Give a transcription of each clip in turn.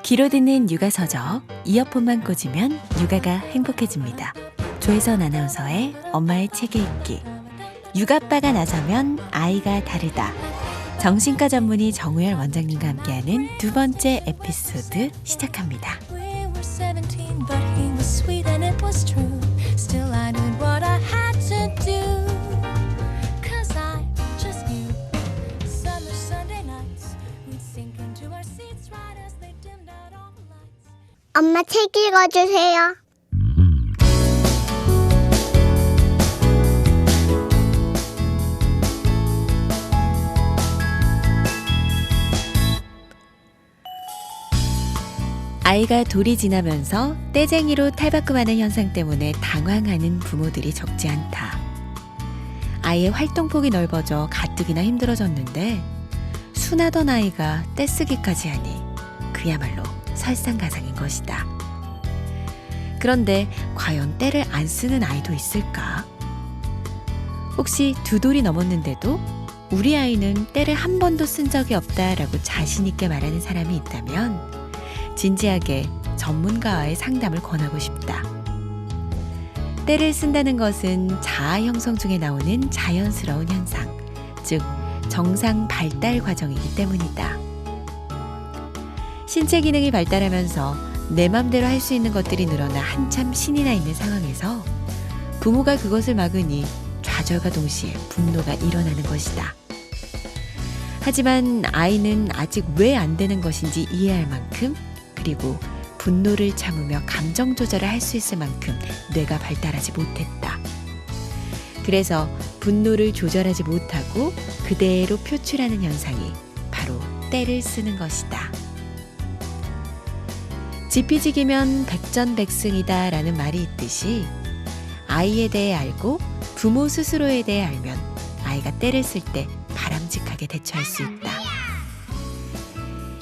귀로 듣는 육아서적, 이어폰만 꽂으면 육아가 행복해집니다. 조혜선 아나운서의 엄마의 책에 읽기. 육아빠가 나서면 아이가 다르다. 정신과 전문의 정우열 원장님과 함께하는 두 번째 에피소드 시작합니다. 엄마 책 읽어주세요. 아이가 돌이 지나면서 떼쟁이로 탈바꿈하는 현상 때문에 당황하는 부모들이 적지 않다. 아이의 활동폭이 넓어져 가뜩이나 힘들어졌는데 순하던 아이가 떼쓰기까지 하니 그야말로 설상가상인 것이다. 그런데 과연 떼를 안 쓰는 아이도 있을까? 혹시 두 돌이 넘었는데도 우리 아이는 떼를 한 번도 쓴 적이 없다라고 자신 있게 말하는 사람이 있다면 진지하게 전문가와의 상담을 권하고 싶다. 떼를 쓴다는 것은 자아 형성 중에 나오는 자연스러운 현상, 즉 정상 발달 과정이기 때문이다. 신체 기능이 발달하면서 내 맘대로 할 수 있는 것들이 늘어나 한참 신이 나 있는 상황에서 부모가 그것을 막으니 좌절과 동시에 분노가 일어나는 것이다. 하지만 아이는 아직 왜 안 되는 것인지 이해할 만큼, 그리고 분노를 참으며 감정 조절을 할 수 있을 만큼 뇌가 발달하지 못했다. 그래서 분노를 조절하지 못하고 그대로 표출하는 현상이 바로 떼를 쓰는 것이다. 지피지기면 백전백승이다 라는 말이 있듯이 아이에 대해 알고 부모 스스로에 대해 알면 아이가 떼를 쓸 때 바람직하게 대처할 수 있다.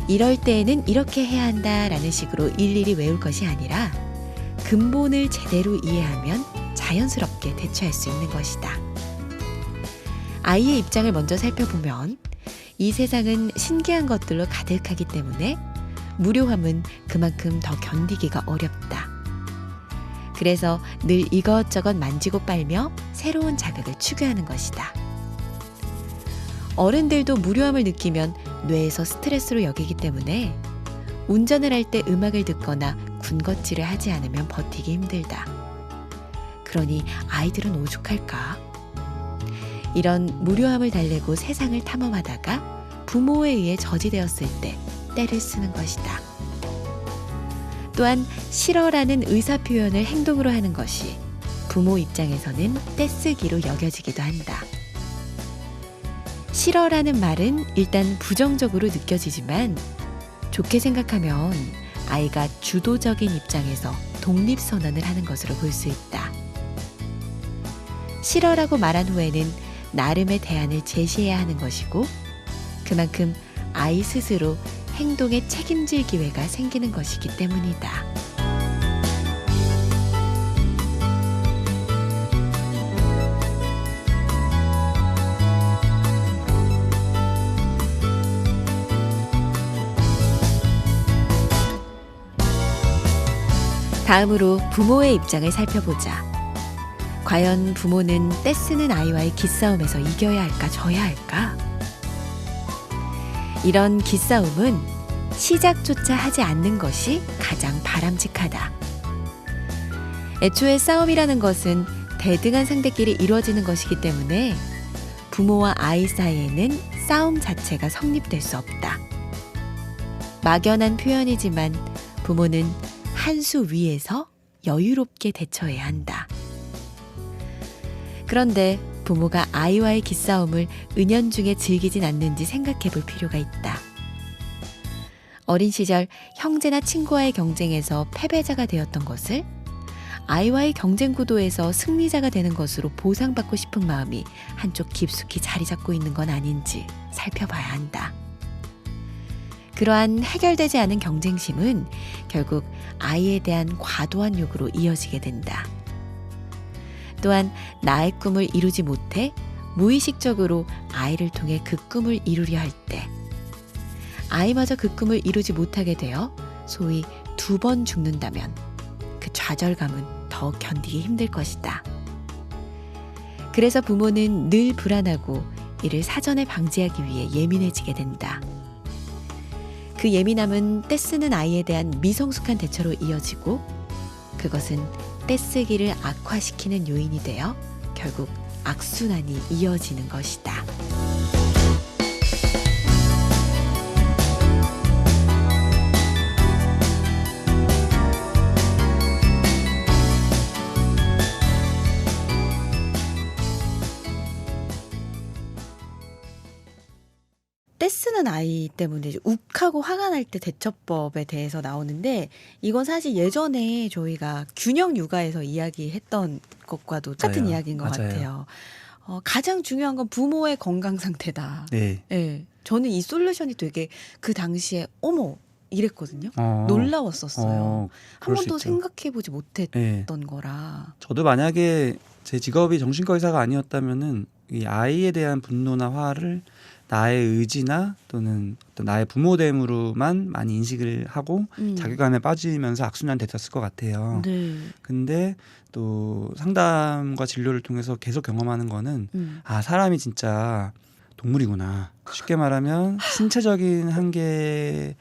이럴 때에는 이렇게 해야 한다 라는 식으로 일일이 외울 것이 아니라 근본을 제대로 이해하면 자연스럽게 대처할 수 있는 것이다. 아이의 입장을 먼저 살펴보면 이 세상은 신기한 것들로 가득하기 때문에 무료함은 그만큼 더 견디기가 어렵다. 그래서 늘 이것저것 만지고 빨며 새로운 자극을 추구하는 것이다. 어른들도 무료함을 느끼면 뇌에서 스트레스로 여기기 때문에 운전을 할 때 음악을 듣거나 군것질을 하지 않으면 버티기 힘들다. 그러니 아이들은 오죽할까? 이런 무료함을 달래고 세상을 탐험하다가 부모에 의해 저지되었을 때 떼를 쓰는 것이다. 또한 싫어라는 의사표현을 행동으로 하는 것이 부모 입장에서는 떼쓰기로 여겨지기도 한다. 싫어라는 말은 일단 부정적으로 느껴지지만 좋게 생각하면 아이가 주도적인 입장에서 독립선언을 하는 것으로 볼 수 있다. 싫어라고 말한 후에는 나름의 대안을 제시해야 하는 것이고 그만큼 아이 스스로 행동에 책임질 기회가 생기는 것이기 때문이다. 다음으로 부모의 입장을 살펴보자. 과연 부모는 떼쓰는 아이와의 기싸움에서 이겨야 할까 져야 할까? 이런 기싸움은 시작조차 하지 않는 것이 가장 바람직하다. 애초에 싸움이라는 것은 대등한 상대끼리 이루어지는 것이기 때문에 부모와 아이 사이에는 싸움 자체가 성립될 수 없다. 막연한 표현이지만 부모는 한 수 위에서 여유롭게 대처해야 한다. 그런데 부모가 아이와의 기싸움을 은연중에 즐기진 않는지 생각해 볼 필요가 있다. 어린 시절 형제나 친구와의 경쟁에서 패배자가 되었던 것을 아이와의 경쟁 구도에서 승리자가 되는 것으로 보상받고 싶은 마음이 한쪽 깊숙이 자리 잡고 있는 건 아닌지 살펴봐야 한다. 그러한 해결되지 않은 경쟁심은 결국 아이에 대한 과도한 요구로 이어지게 된다. 또한 나의 꿈을 이루지 못해 무의식적으로 아이를 통해 그 꿈을 이루려 할 때 아이마저 그 꿈을 이루지 못하게 되어 소위 2번 죽는다면 그 좌절감은 더 견디기 힘들 것이다. 그래서 부모는 늘 불안하고 이를 사전에 방지하기 위해 예민해지게 된다. 그 예민함은 떼쓰는 아이에 대한 미성숙한 대처로 이어지고 그것은 떼쓰기를 악화시키는 요인이 되어 결국 악순환이 이어지는 것이다. 떼쓰는 아이 때문에 이제 욱하고 화가 날 때 대처법에 대해서 나오는데 이건 사실 예전에 저희가 균형 육아에서 이야기했던 것과도 똑같은 맞아요. 이야기인 것 맞아요. 같아요. 가장 중요한 건 부모의 건강 상태다. 네. 네. 저는 이 솔루션이 되게 그 당시에 어머 이랬거든요. 놀라웠었어요. 한 그럴 수 번도 있죠. 생각해보지 못했던 네. 거라. 저도 만약에 제 직업이 정신과 의사가 아니었다면은 이 아이에 대한 분노나 화를 나의 의지나 또는 어떤 나의 부모됨으로만 많이 인식을 하고 자괴감에 빠지면서 악순환 됐었을 것 같아요. 네. 근데 또 상담과 진료를 통해서 계속 경험하는 거는 아, 사람이 진짜 동물이구나. 쉽게 말하면 신체적인 한계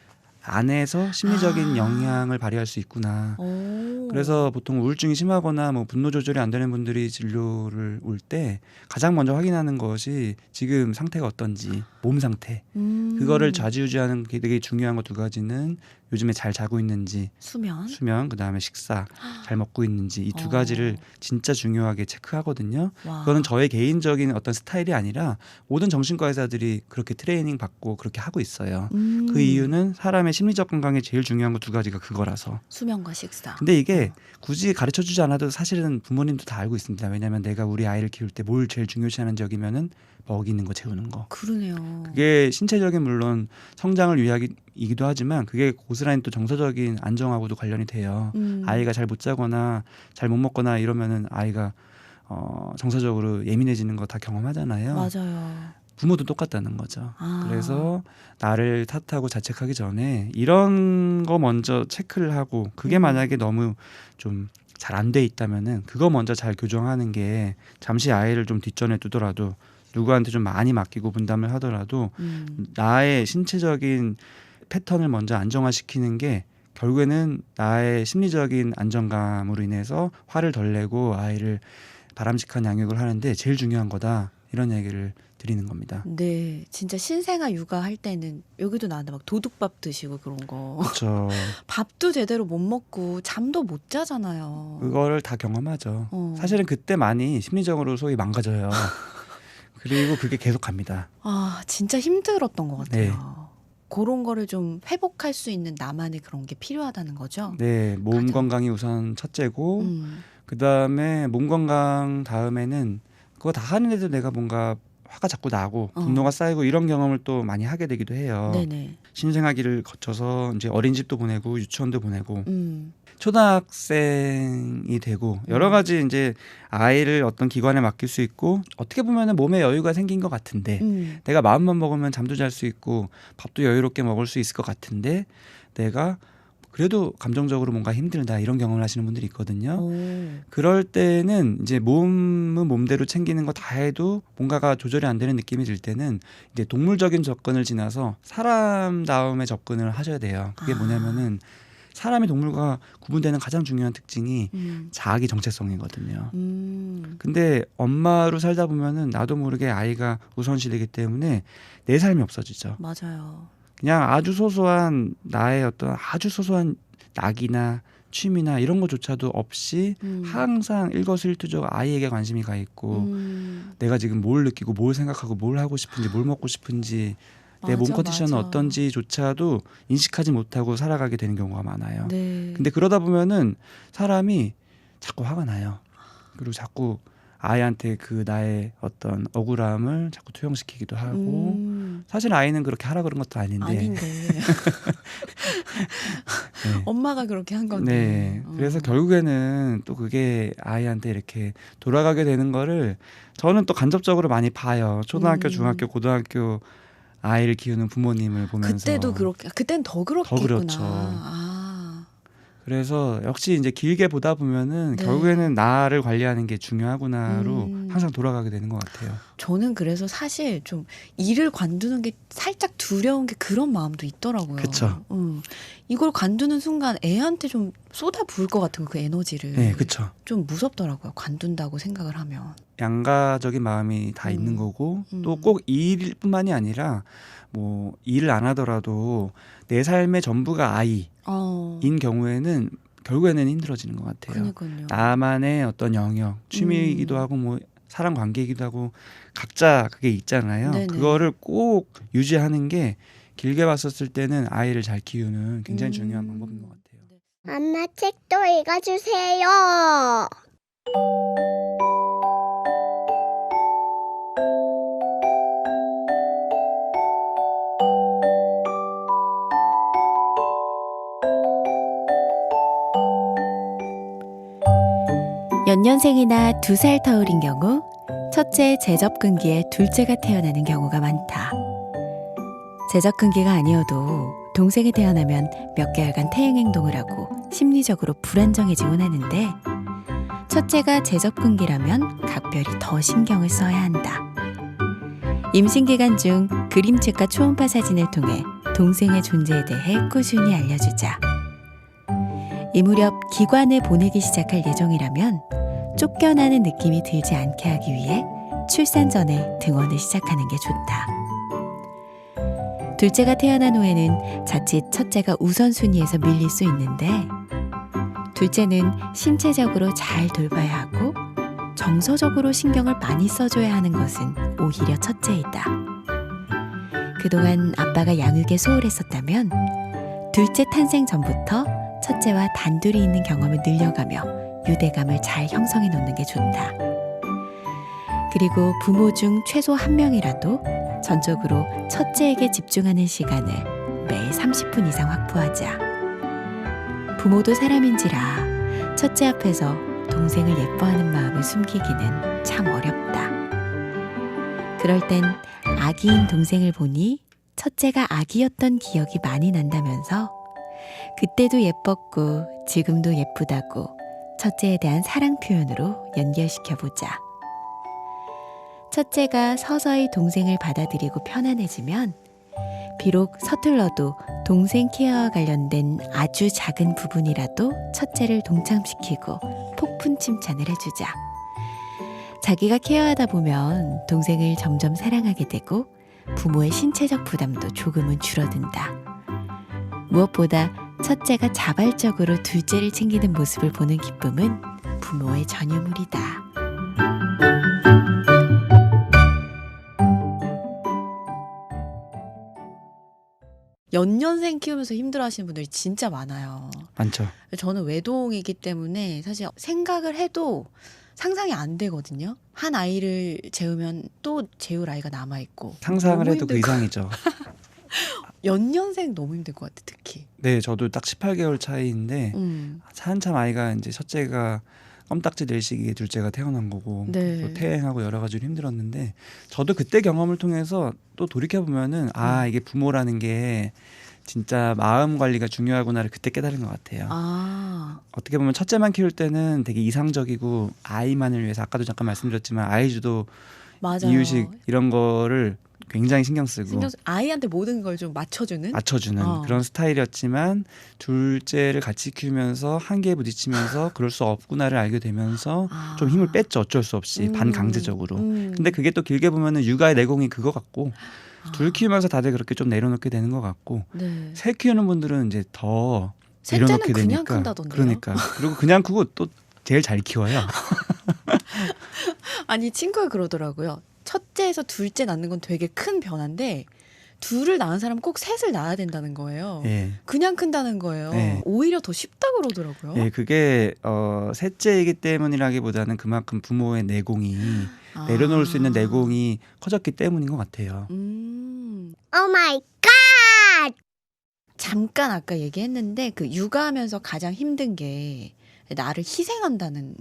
안에서 심리적인 영향을 발휘할 수 있구나. 오. 그래서 보통 우울증이 심하거나 뭐 분노 조절이 안 되는 분들이 진료를 올 때 가장 먼저 확인하는 것이 지금 상태가 어떤지, 몸 상태. 그거를 좌지우지하는 게 되게 중요한 거 2가지는 요즘에 잘 자고 있는지, 수면, 그다음에 식사, 잘 먹고 있는지 이 2가지를 진짜 중요하게 체크하거든요. 와. 그거는 저의 개인적인 어떤 스타일이 아니라 모든 정신과 의사들이 그렇게 트레이닝 받고 그렇게 하고 있어요. 그 이유는 사람의 심리적 건강에 제일 중요한 거 2가지가 그거라서. 수면과 식사. 근데 이게 굳이 가르쳐주지 않아도 사실은 부모님도 다 알고 있습니다. 왜냐하면 내가 우리 아이를 키울 때 뭘 제일 중요시하는지 여기면은 먹이는 거, 재우는 거. 그러네요. 그게 신체적인 물론 성장을 위하기도 하지만 그게 고스란히 또 정서적인 안정하고도 관련이 돼요. 아이가 잘 못 자거나 잘 못 먹거나 이러면은 아이가 정서적으로 예민해지는 거 다 경험하잖아요. 맞아요. 부모도 똑같다는 거죠. 아. 그래서 나를 탓하고 자책하기 전에 이런 거 먼저 체크를 하고 그게 만약에 너무 좀 잘 안 돼 있다면은 그거 먼저 잘 교정하는 게 잠시 아이를 좀 뒷전에 두더라도 누구한테 좀 많이 맡기고 분담을 하더라도 나의 신체적인 패턴을 먼저 안정화시키는 게 결국에는 나의 심리적인 안정감으로 인해서 화를 덜 내고 아이를 바람직한 양육을 하는데 제일 중요한 거다. 이런 얘기를 드리는 겁니다. 네, 진짜 신생아 육아할 때는 여기도 나는데 막 도둑밥 드시고 그런 거. 그렇죠. 밥도 제대로 못 먹고 잠도 못 자잖아요. 그거를 다 경험하죠. 사실은 그때 많이 심리적으로 소위 망가져요. 그리고 그게 계속 갑니다. 아, 진짜 힘들었던 것 같아요. 네. 그런 거를 좀 회복할 수 있는 나만의 그런 게 필요하다는 거죠. 네, 몸 가장. 건강이 우선 첫째고 음. 그다음에 몸 건강 다음에는 그거 다 하는데도 내가 뭔가 화가 자꾸 나고 분노가 쌓이고 이런 경험을 또 많이 하게 되기도 해요. 네네. 신생아기를 거쳐서 이제 어린이집도 보내고 유치원도 보내고 초등학생이 되고 여러 가지 이제 아이를 어떤 기관에 맡길 수 있고 어떻게 보면은 몸에 여유가 생긴 것 같은데 내가 마음만 먹으면 잠도 잘 수 있고 밥도 여유롭게 먹을 수 있을 것 같은데 내가 그래도 감정적으로 뭔가 힘들다 이런 경험을 하시는 분들이 있거든요. 오. 그럴 때는 이제 몸은 몸대로 챙기는 거 다 해도 뭔가가 조절이 안 되는 느낌이 들 때는 이제 동물적인 접근을 지나서 사람다움의 접근을 하셔야 돼요. 그게 뭐냐면은 사람이 동물과 구분되는 가장 중요한 특징이 자기 정체성이거든요. 근데 엄마로 살다 보면은 나도 모르게 아이가 우선시 되기 때문에 내 삶이 없어지죠. 맞아요. 그냥 아주 소소한 나의 어떤 아주 소소한 낙이나 취미나 이런 것조차도 없이 항상 일거수일투족 아이에게 관심이 가 있고 내가 지금 뭘 느끼고 뭘 생각하고 뭘 하고 싶은지 뭘 먹고 싶은지 내 몸 맞아, 컨디션은 맞아. 어떤지조차도 인식하지 못하고 살아가게 되는 경우가 많아요. 네. 근데 그러다 보면은 사람이 자꾸 화가 나요. 그리고 자꾸 아이한테 그 나의 어떤 억울함을 자꾸 투영시키기도 하고 사실 아이는 그렇게 하라 그런 것도 아닌데. 아닌데. 네. 엄마가 그렇게 한 건데. 네. 그래서 결국에는 또 그게 아이한테 이렇게 돌아가게 되는 거를 저는 또 간접적으로 많이 봐요. 초등학교, 중학교, 고등학교 아이를 키우는 부모님을 보면서. 그때도 그렇게, 그땐 더 그렇겠구나. 더 그렇죠. 아. 그래서 역시 이제 길게 보다 보면은 네. 결국에는 나를 관리하는 게 중요하구나로 음. 항상 돌아가게 되는 것 같아요. 저는 그래서 사실 좀 일을 관두는 게 살짝 두려운 게 그런 마음도 있더라고요. 그쵸. 이걸 관두는 순간 애한테 좀 쏟아 부을 것 같은 그 에너지를 네, 그렇죠. 좀 무섭더라고요. 관둔다고 생각을 하면. 양가적인 마음이 다 있는 거고 또 꼭 일뿐만이 아니라 뭐 일을 안 하더라도 내 삶의 전부가 아이인 경우에는 결국에는 힘들어지는 것 같아요. 그러니까요. 나만의 어떤 영역, 취미이기도 하고 뭐 사람 관계이기도 하고 각자 그게 있잖아요. 네네. 그거를 꼭 유지하는 게 길게 봤었을 때는 아이를 잘 키우는 굉장히 중요한 방법인 것 같아요. 엄마 책도 읽어주세요. 연년생이나 2살 터울인 경우 첫째 제접근기에 둘째가 태어나는 경우가 많다. 제접근기가 아니어도 동생이 태어나면 몇 개월간 퇴행 행동을 하고 심리적으로 불안정해지곤 하는데 첫째가 제접근기라면 각별히 더 신경을 써야 한다. 임신 기간 중 그림책과 초음파 사진을 통해 동생의 존재에 대해 꾸준히 알려주자. 이 무렵 기관을 보내기 시작할 예정이라면 쫓겨나는 느낌이 들지 않게 하기 위해 출산 전에 등원을 시작하는 게 좋다. 둘째가 태어난 후에는 자칫 첫째가 우선순위에서 밀릴 수 있는데 둘째는 신체적으로 잘 돌봐야 하고 정서적으로 신경을 많이 써줘야 하는 것은 오히려 첫째이다. 그동안 아빠가 양육에 소홀했었다면 둘째 탄생 전부터 첫째와 단둘이 있는 경험을 늘려가며 유대감을 잘 형성해 놓는 게 좋다. 그리고 부모 중 최소 한 명이라도 전적으로 첫째에게 집중하는 시간을 매일 30분 이상 확보하자. 부모도 사람인지라 첫째 앞에서 동생을 예뻐하는 마음을 숨기기는 참 어렵다. 그럴 땐 아기인 동생을 보니 첫째가 아기였던 기억이 많이 난다면서 그때도 예뻤고 지금도 예쁘다고 첫째에 대한 사랑 표현으로 연결시켜보자. 첫째가 서서히 동생을 받아들이고 편안해지면 비록 서툴러도 동생 케어와 관련된 아주 작은 부분이라도 첫째를 동참시키고 폭풍 칭찬을 해주자. 자기가 케어하다 보면 동생을 점점 사랑하게 되고 부모의 신체적 부담도 조금은 줄어든다. 무엇보다 첫째가 자발적으로 둘째를 챙기는 모습을 보는 기쁨은 부모의 전유물이다. 연년생 키우면서 힘들어하시는 분들이 진짜 많아요. 많죠. 저는 외동이기 때문에 사실 생각을 해도 상상이 안 되거든요. 한 아이를 재우면 또 재울 아이가 남아있고. 상상을 너무 해도 그 힘들 것 이상이죠. 연년생 너무 힘들 것 같아, 특히. 네, 저도 딱 18개월 차이인데 한참 아이가 이제 첫째가 껌딱지 낼 시기에 둘째가 태어난 거고 네. 또 퇴행하고 여러 가지로 힘들었는데 저도 그때 경험을 통해서 또 돌이켜 보면은 아 이게 부모라는 게 진짜 마음 관리가 중요하구나를 그때 깨달은 것 같아요. 어떻게 보면 첫째만 키울 때는 되게 이상적이고 아이만을 위해서 아까도 잠깐 말씀드렸지만 아이주도 맞아요. 이유식 이런 거를 굉장히 신경 쓰고 아이한테 모든 걸 좀 맞춰주는 그런 스타일이었지만 둘째를 같이 키우면서 한계에 부딪히면서 그럴 수 없구나를 알게 되면서 좀 힘을 뺐죠. 어쩔 수 없이 반강제적으로. 근데 그게 또 길게 보면은 육아의 내공이 그거 같고 둘 키우면서 다들 그렇게 좀 내려놓게 되는 것 같고 네. 셋 키우는 분들은 이제 더 셋째는 내려놓게 그냥 되니까 큰다던데요? 그러니까 그리고 그냥 크고 또 제일 잘 키워요. 아니 친구가 그러더라고요. 첫째에서 둘째 낳는 건 되게 큰 변화인데 둘을 낳은 사람은 꼭 셋을 낳아야 된다는 거예요. 예. 그냥 큰다는 거예요. 네. 오히려 더 쉽다 그러더라고요. 예, 그게 셋째이기 때문이라기보다는 그만큼 부모의 내공이 내려놓을 수 있는 내공이 커졌기 때문인 것 같아요. 오 마이 갓! 잠깐 아까 얘기했는데 그 육아하면서 가장 힘든 게 나를 희생한다는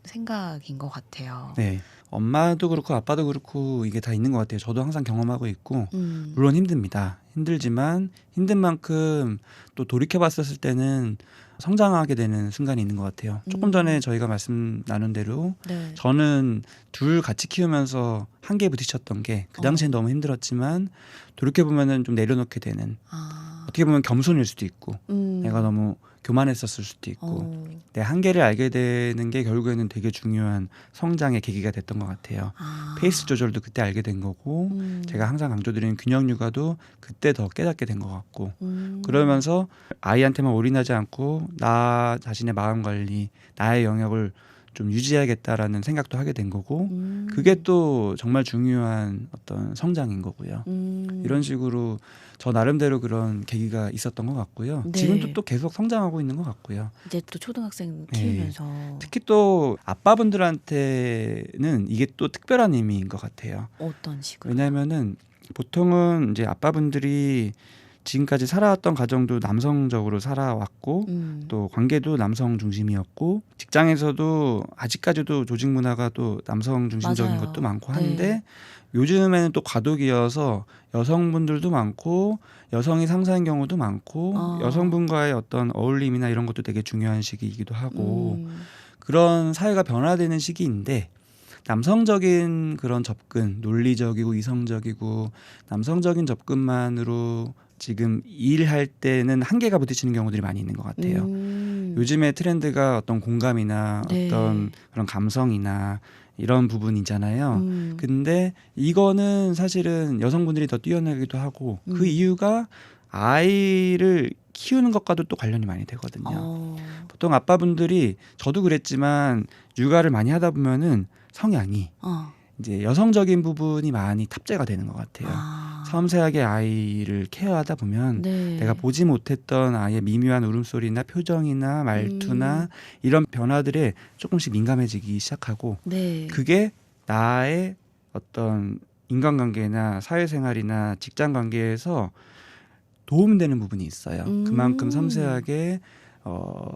생각인 것 같아요. 네, 엄마도 그렇고 아빠도 그렇고 이게 다 있는 것 같아요. 저도 항상 경험하고 있고 물론 힘듭니다. 힘들지만 힘든 만큼 또 돌이켜봤었을 때는 성장하게 되는 순간이 있는 것 같아요. 조금 전에 저희가 말씀 나눈 대로 네. 저는 둘 같이 키우면서 한계에 부딪혔던 게 그 당시엔 너무 힘들었지만 돌이켜보면은 좀 내려놓게 되는, 어떻게 보면 겸손일 수도 있고 내가 너무 교만했었을 수도 있고 내 한계를 알게 되는 게 결국에는 되게 중요한 성장의 계기가 됐던 것 같아요. 페이스 조절도 그때 알게 된 거고 제가 항상 강조드리는 균형 육아도 그때 더 깨닫게 된 것 같고 그러면서 아이한테만 올인하지 않고 나 자신의 마음 관리, 나의 영역을 좀 유지해야겠다라는 생각도 하게 된 거고 그게 또 정말 중요한 어떤 성장인 거고요. 이런 식으로 저 나름대로 그런 계기가 있었던 것 같고요. 네. 지금도 또 계속 성장하고 있는 것 같고요. 이제 또 초등학생 네. 키우면서 특히 또 아빠분들한테는 이게 또 특별한 의미인 것 같아요. 어떤 식으로? 왜냐하면은 보통은 이제 아빠분들이 지금까지 살아왔던 가정도 남성적으로 살아왔고 또 관계도 남성 중심이었고 직장에서도 아직까지도 조직 문화가 또 남성 중심적인 맞아요. 것도 많고 네. 한데 요즘에는 또 과도기여서 여성분들도 많고 여성이 상사인 경우도 많고 여성분과의 어떤 어울림이나 이런 것도 되게 중요한 시기이기도 하고 그런 사회가 변화되는 시기인데 남성적인 그런 접근, 논리적이고 이성적이고 남성적인 접근만으로 지금 일할 때는 한계가 부딪히는 경우들이 많이 있는 것 같아요. 요즘의 트렌드가 어떤 공감이나 네. 어떤 그런 감성이나 이런 부분이잖아요. 근데 이거는 사실은 여성분들이 더 뛰어나기도 하고 그 이유가 아이를 키우는 것과도 또 관련이 많이 되거든요. 보통 아빠분들이 저도 그랬지만 육아를 많이 하다 보면은 성향이 이제 여성적인 부분이 많이 탑재가 되는 것 같아요. 섬세하게 아이를 케어하다 보면 네. 내가 보지 못했던 아이의 미묘한 울음소리나 표정이나 말투나 이런 변화들에 조금씩 민감해지기 시작하고 네. 그게 나의 어떤 인간관계나 사회생활이나 직장관계에서 도움되는 부분이 있어요. 그만큼 섬세하게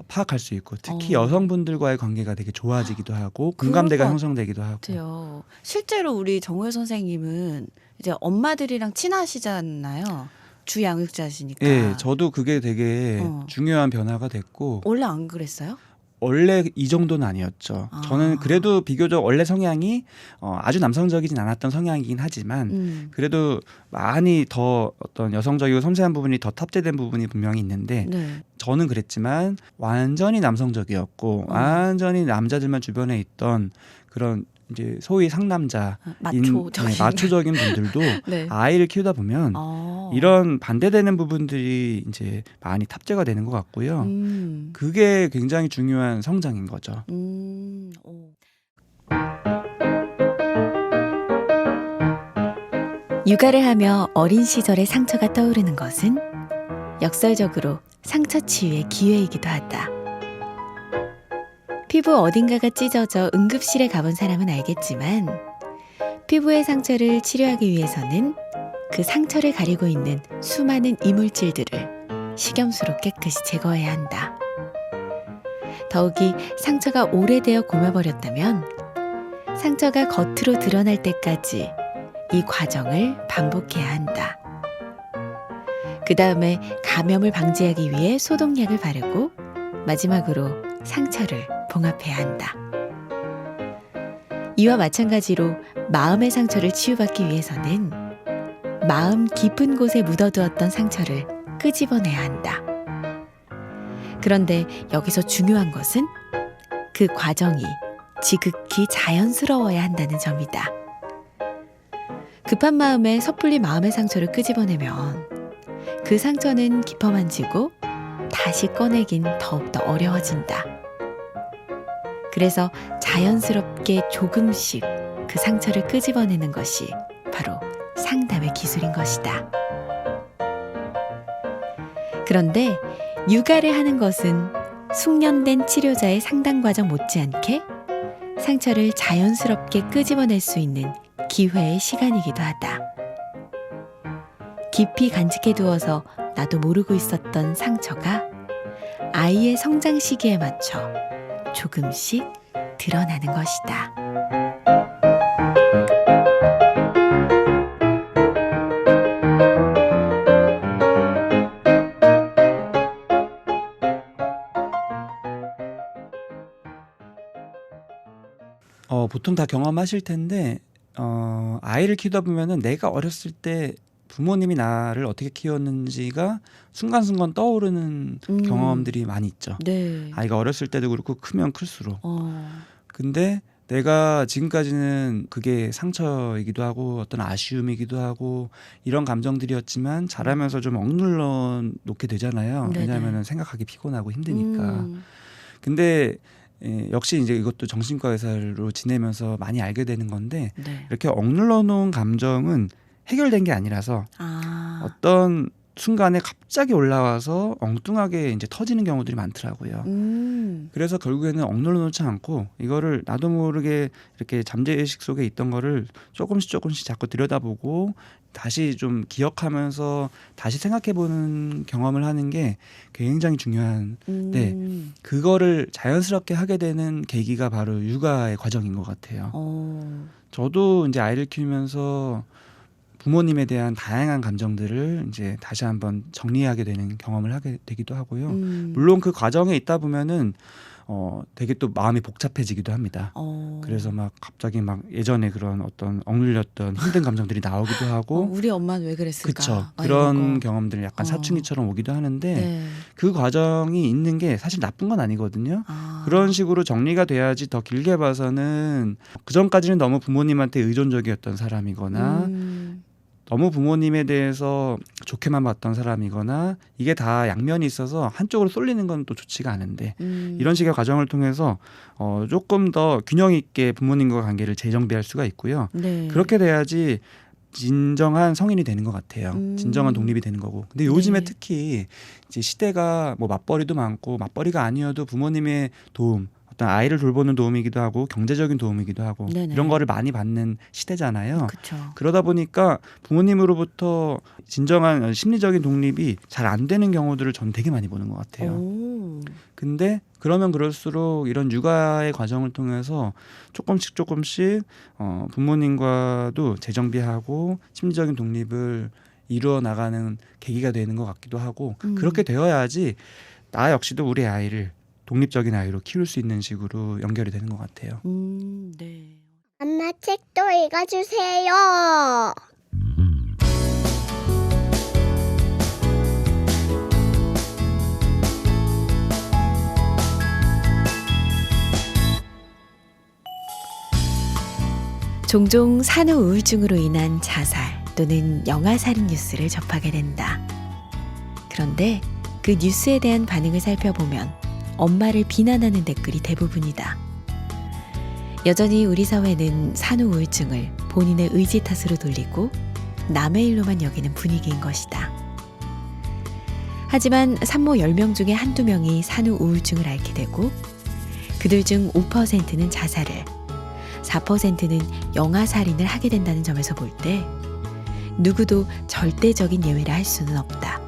파악할 수 있고 특히 여성분들과의 관계가 되게 좋아지기도 하고 공감대가 그럴 것 형성되기도 하고 같아요. 실제로 우리 정우혜 선생님은 이제 엄마들이랑 친하시잖아요. 주 양육자시니까. 예, 저도 그게 되게 중요한 변화가 됐고 원래 안 그랬어요? 원래 이 정도는 아니었죠. 저는 그래도 비교적 원래 성향이 아주 남성적이진 않았던 성향이긴 하지만 그래도 많이 더 어떤 여성적이고 섬세한 부분이 더 탑재된 부분이 분명히 있는데 네. 저는 그랬지만 완전히 남성적이었고 완전히 남자들만 주변에 있던 그런 이제 소위 상남자 마초적인 분들도 네. 아이를 키우다 보면 이런 반대되는 부분들이 이제 많이 탑재가 되는 것 같고요. 그게 굉장히 중요한 성장인 거죠. 육아를 하며 어린 시절의 상처가 떠오르는 것은 역설적으로 상처 치유의 기회이기도 하다. 피부 어딘가가 찢어져 응급실에 가본 사람은 알겠지만 피부의 상처를 치료하기 위해서는 그 상처를 가리고 있는 수많은 이물질들을 식염수로 깨끗이 제거해야 한다. 더욱이 상처가 오래되어 고며버렸다면 상처가 겉으로 드러날 때까지 이 과정을 반복해야 한다. 그 다음에 감염을 방지하기 위해 소독약을 바르고 마지막으로 상처를 봉합해야 한다. 이와 마찬가지로 마음의 상처를 치유받기 위해서는 마음 깊은 곳에 묻어두었던 상처를 끄집어내야 한다. 그런데 여기서 중요한 것은 그 과정이 지극히 자연스러워야 한다는 점이다. 급한 마음에 섣불리 마음의 상처를 끄집어내면 그 상처는 깊어만지고 다시 꺼내긴 더욱더 어려워진다. 그래서 자연스럽게 조금씩 그 상처를 끄집어내는 것이 바로 상담의 기술인 것이다. 그런데 육아를 하는 것은 숙련된 치료자의 상담 과정 못지않게 상처를 자연스럽게 끄집어낼 수 있는 기회의 시간이기도 하다. 깊이 간직해두어서 나도 모르고 있었던 상처가 아이의 성장 시기에 맞춰 조금씩 드러나는 것이다. 보통 다 경험하실 텐데 아이를 키우다 보면은 내가 어렸을 때 부모님이 나를 어떻게 키웠는지가 순간순간 떠오르는 경험들이 많이 있죠. 네. 아이가 어렸을 때도 그렇고 크면 클수록. 어. 근데 내가 지금까지는 그게 상처이기도 하고 어떤 아쉬움이기도 하고 이런 감정들이었지만 자라면서 좀 억눌러 놓게 되잖아요. 네네. 왜냐하면 생각하기 피곤하고 힘드니까. 음. 근데 역시 이제 이것도 정신과 의사로 지내면서 많이 알게 되는 건데 네. 이렇게 억눌러 놓은 감정은 해결된 게 아니라서 아. 어떤 순간에 갑자기 올라와서 엉뚱하게 이제 터지는 경우들이 많더라고요. 그래서 결국에는 억눌러 놓지 않고 이거를 나도 모르게 이렇게 잠재의식 속에 있던 거를 조금씩 자꾸 들여다보고 다시 좀 기억하면서 다시 생각해보는 경험을 하는 게 굉장히 중요한 네. 그거를 자연스럽게 하게 되는 계기가 바로 육아의 과정인 것 같아요. 저도 이제 아이를 키우면서 부모님에 대한 다양한 감정들을 이제 다시 한번 정리하게 되는 경험을 하게 되기도 하고요. 물론 그 과정에 있다 보면은 되게 또 마음이 복잡해지기도 합니다. 그래서 막 갑자기 막 예전에 그런 어떤 억눌렸던 힘든 감정들이 나오기도 하고 우리 엄마는 왜 그랬을까? 그쵸. 막 그런 이런 거. 경험들이 약간 사춘기처럼 오기도 하는데 네. 그 과정이 있는 게 사실 나쁜 건 아니거든요. 아. 그런 식으로 정리가 돼야지 더 길게 봐서는 그전까지는 너무 부모님한테 의존적이었던 사람이거나 너무 부모님에 대해서 좋게만 봤던 사람이거나 이게 다 양면이 있어서 한쪽으로 쏠리는 건 또 좋지가 않은데 이런 식의 과정을 통해서 조금 더 균형 있게 부모님과 관계를 재정비할 수가 있고요. 네. 그렇게 돼야지 진정한 성인이 되는 것 같아요. 진정한 독립이 되는 거고. 근데 요즘에 네. 특히 이제 시대가 뭐 맞벌이도 많고 맞벌이가 아니어도 부모님의 도움 어떤 아이를 돌보는 도움이기도 하고 경제적인 도움이기도 하고 네네. 이런 거를 많이 받는 시대잖아요. 그렇죠. 그러다 보니까 부모님으로부터 진정한 심리적인 독립이 잘 안 되는 경우들을 저는 되게 많이 보는 것 같아요. 근데 그러면 그럴수록 이런 육아의 과정을 통해서 조금씩 부모님과도 재정비하고 심리적인 독립을 이루어 나가는 계기가 되는 것 같기도 하고 그렇게 되어야지 나 역시도 우리 아이를 독립적인 아이로 키울 수 있는 식으로 연결이 되는 것 같아요. 네. 엄마 책도 읽어주세요. 종종 산후 우울증으로 인한 자살 또는 영아살인 뉴스를 접하게 된다. 그런데 그 뉴스에 대한 반응을 살펴보면 엄마를 비난하는 댓글이 대부분이다. 여전히 우리 사회는 산후 우울증을 본인의 의지 탓으로 돌리고 남의 일로만 여기는 분위기인 것이다. 하지만 산모 10명 중에 한두 명이 산후 우울증을 앓게 되고 그들 중 5%는 자살을 4%는 영아살인을 하게 된다는 점에서 볼 때 누구도 절대적인 예외라 할 수는 없다.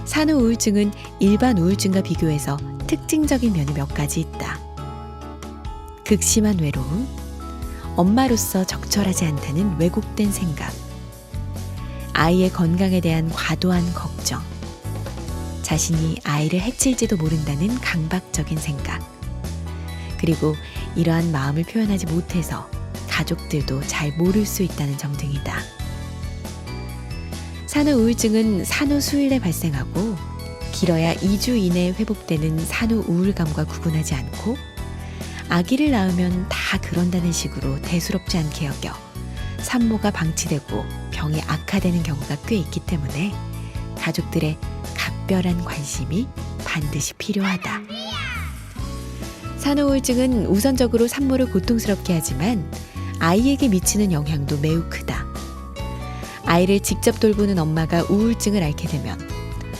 산후 우울증은 일반 우울증과 비교해서 특징적인 면이 몇 가지 있다. 극심한 외로움, 엄마로서 적절하지 않다는 왜곡된 생각, 아이의 건강에 대한 과도한 걱정, 자신이 아이를 해칠지도 모른다는 강박적인 생각, 그리고 이러한 마음을 표현하지 못해서 가족들도 잘 모를 수 있다는 점 등이다. 산후 우울증은 산후 수일에 발생하고 길어야 2주 이내에 회복되는 산후 우울감과 구분하지 않고 아기를 낳으면 다 그런다는 식으로 대수롭지 않게 여겨 산모가 방치되고 병이 악화되는 경우가 꽤 있기 때문에 가족들의 각별한 관심이 반드시 필요하다. 산후 우울증은 우선적으로 산모를 고통스럽게 하지만 아이에게 미치는 영향도 매우 크다. 아이를 직접 돌보는 엄마가 우울증을 앓게 되면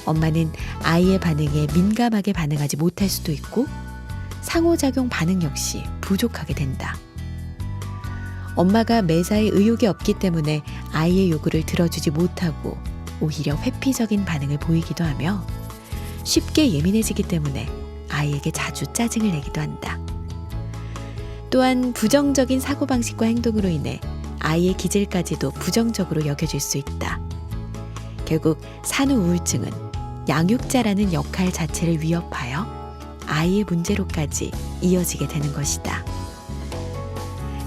엄마는 아이의 반응에 민감하게 반응하지 못할 수도 있고 상호작용 반응 역시 부족하게 된다. 엄마가 매사에 의욕이 없기 때문에 아이의 요구를 들어주지 못하고 오히려 회피적인 반응을 보이기도 하며 쉽게 예민해지기 때문에 아이에게 자주 짜증을 내기도 한다. 또한 부정적인 사고방식과 행동으로 인해 아이의 기질까지도 부정적으로 여겨질 수 있다. 결국 산후 우울증은 양육자라는 역할 자체를 위협하여 아이의 문제로까지 이어지게 되는 것이다.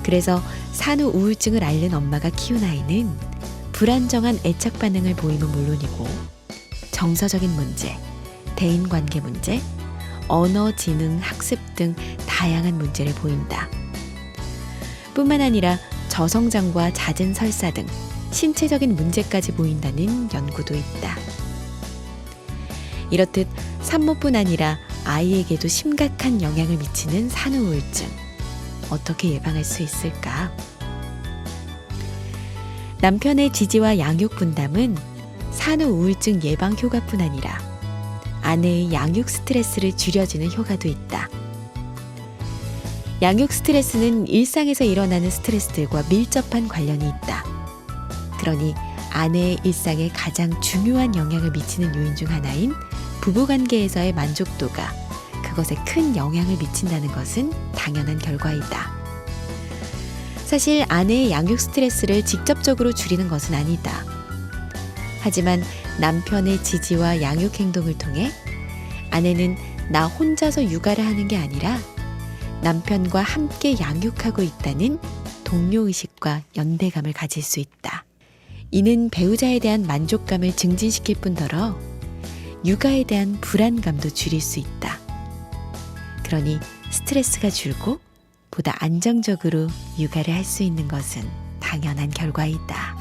그래서 산후 우울증을 앓는 엄마가 키운 아이는 불안정한 애착 반응을 보이면 물론이고 정서적인 문제, 대인관계 문제, 언어, 지능, 학습 등 다양한 문제를 보인다. 뿐만 아니라 저성장과 잦은 설사 등 신체적인 문제까지 보인다는 연구도 있다. 이렇듯 산모뿐 아니라 아이에게도 심각한 영향을 미치는 산후 우울증. 어떻게 예방할 수 있을까? 남편의 지지와 양육 분담은 산후 우울증 예방 효과뿐 아니라 아내의 양육 스트레스를 줄여주는 효과도 있다. 양육 스트레스는 일상에서 일어나는 스트레스들과 밀접한 관련이 있다. 그러니 아내의 일상에 가장 중요한 영향을 미치는 요인 중 하나인 부부관계에서의 만족도가 그것에 큰 영향을 미친다는 것은 당연한 결과이다. 사실 아내의 양육 스트레스를 직접적으로 줄이는 것은 아니다. 하지만 남편의 지지와 양육 행동을 통해 아내는 나 혼자서 육아를 하는 게 아니라 남편과 함께 양육하고 있다는 동료의식과 연대감을 가질 수 있다. 이는 배우자에 대한 만족감을 증진시킬 뿐더러 육아에 대한 불안감도 줄일 수 있다. 그러니 스트레스가 줄고 보다 안정적으로 육아를 할 수 있는 것은 당연한 결과이다.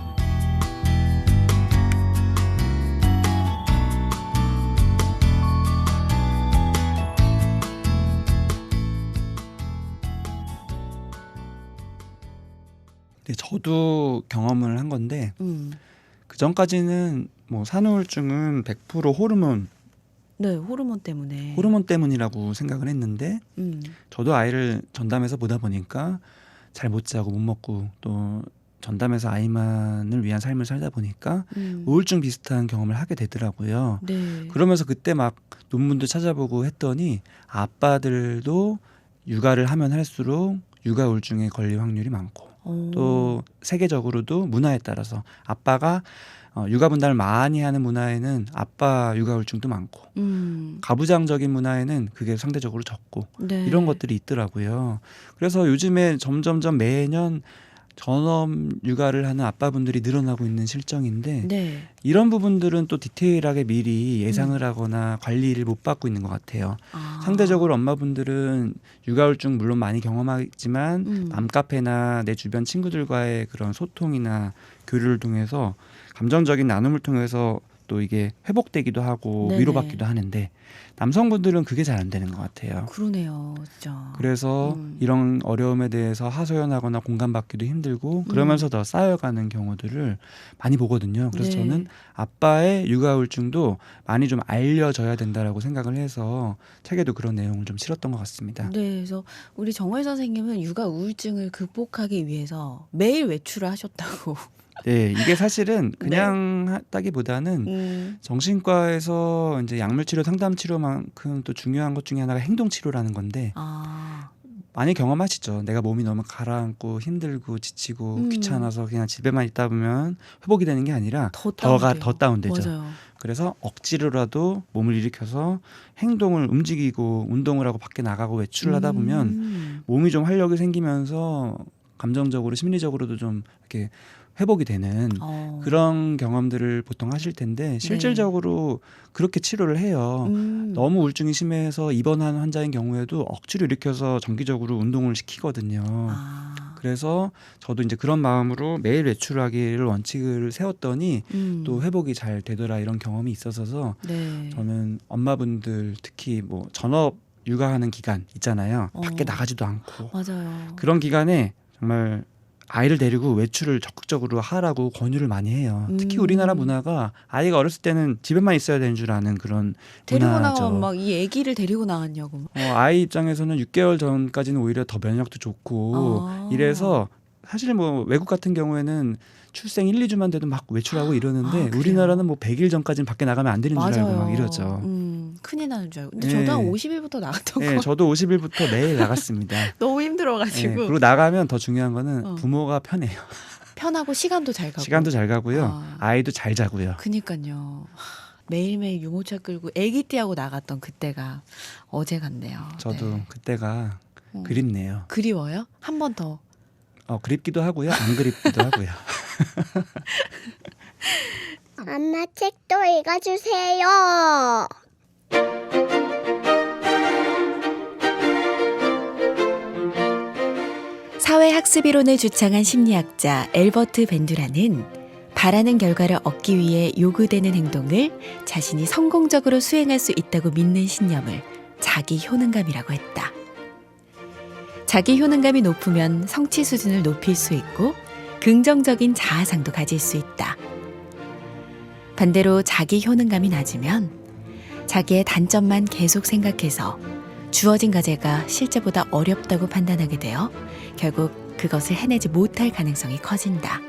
네, 저도 경험을 한 건데 그 전까지는 뭐 산후우울증은 100% 호르몬 네, 호르몬 때문에. 호르몬 때문이라고 생각을 했는데 저도 아이를 전담해서 보다 보니까 잘 못 자고 못 먹고 또 전담해서 아이만을 위한 삶을 살다 보니까 우울증 비슷한 경험을 하게 되더라고요. 네. 그러면서 그때 막 논문도 찾아보고 했더니 아빠들도 육아를 하면 할수록 육아 우울증에 걸릴 확률이 많고 또 세계적으로도 문화에 따라서 아빠가 육아 분담을 많이 하는 문화에는 아빠 육아 우울증도 많고 가부장적인 문화에는 그게 상대적으로 적고 네. 이런 것들이 있더라고요. 그래서 요즘에 점점점 매년 전업 육아를 하는 아빠분들이 늘어나고 있는 실정인데 네. 이런 부분들은 또 디테일하게 미리 예상을 하거나 관리를 못 받고 있는 것 같아요. 아. 상대적으로 엄마분들은 육아우울증 물론 많이 경험하지만 맘카페나 내 주변 친구들과의 그런 소통이나 교류를 통해서 감정적인 나눔을 통해서 또 이게 회복되기도 하고 네네. 위로받기도 하는데 남성분들은 그게 잘 안 되는 것 같아요. 그러네요, 진짜. 그래서 이런 어려움에 대해서 하소연하거나 공감받기도 힘들고 그러면서 더 쌓여가는 경우들을 많이 보거든요. 그래서 네. 저는 아빠의 육아우울증도 많이 좀 알려져야 된다라고 생각을 해서 책에도 그런 내용을 좀 실었던 것 같습니다. 네, 그래서 우리 정월 선생님은 육아 우울증을 극복하기 위해서 매일 외출을 하셨다고. 네, 이게 사실은 그냥 했다기보다는 정신과에서 이제 약물 치료, 상담 치료만큼 또 중요한 것 중에 하나가 행동 치료라는 건데 아, 많이 경험하시죠. 내가 몸이 너무 가라앉고 힘들고 지치고 귀찮아서 그냥 집에만 있다 보면 회복이 되는 게 아니라 더 더 다운되죠. 맞아요. 그래서 억지로라도 몸을 일으켜서 행동을 움직이고 운동을 하고 밖에 나가고 외출을 하다 보면 몸이 좀 활력이 생기면서 감정적으로 심리적으로도 좀 이렇게 회복이 되는 그런 경험들을 보통 하실 텐데 실질적으로 그렇게 치료를 해요. 너무 우울증이 심해서 입원한 환자인 경우에도 억지로 일으켜서 정기적으로 운동을 시키거든요. 아, 그래서 저도 이제 그런 마음으로 매일 외출하기를 원칙을 세웠더니 또 회복이 잘 되더라 이런 경험이 있어서 네. 저는 엄마분들 특히 뭐 전업 육아하는 기간 있잖아요. 밖에 나가지도 않고 맞아요. 그런 기간에 정말 아이를 데리고 외출을 적극적으로 하라고 권유를 많이 해요. 특히 우리나라 문화가 아이가 어렸을 때는 집에만 있어야 되는 줄 아는 그런 데리고 문화죠. 나가면 막 이 아기를 데리고 나갔냐고. 아이 입장에서는 6개월 전까지는 오히려 더 면역도 좋고 아. 이래서 사실 뭐 외국 같은 경우에는 출생 1, 2주만 돼도 막 외출하고 이러는데 아, 그래요? 우리나라는 뭐 100일 전까지는 밖에 나가면 안 되는 줄 알고 막 이러죠. 큰일 나는 줄 알고. 근데 네. 저도 한 50일부터 나갔던 네, 거. 저도 50일부터 매일 나갔습니다. 너무 네, 힘들어가지고. 그리고 나가면 더 중요한 거는 부모가 편해요. 편하고 시간도 잘 가고. 시간도 잘 가고요. 아. 아이도 잘 자고요. 그니까요. 매일매일 유모차 끌고 아기 띠하고 나갔던 그때가 어제 같네요. 저도 네. 그때가 그립네요. 그리워요? 한 번 더. 그립기도 하고요. 안 그립기도 하고요. 엄마 책도 읽어주세요. 사회학습 이론을 주창한 심리학자 엘버트 밴두라는 바라는 결과를 얻기 위해 요구되는 행동을 자신이 성공적으로 수행할 수 있다고 믿는 신념을 자기 효능감이라고 했다. 자기 효능감이 높으면 성취 수준을 높일 수 있고 긍정적인 자아상도 가질 수 있다. 반대로 자기 효능감이 낮으면 자기의 단점만 계속 생각해서 주어진 과제가 실제보다 어렵다고 판단하게 되어 결국 그것을 해내지 못할 가능성이 커진다.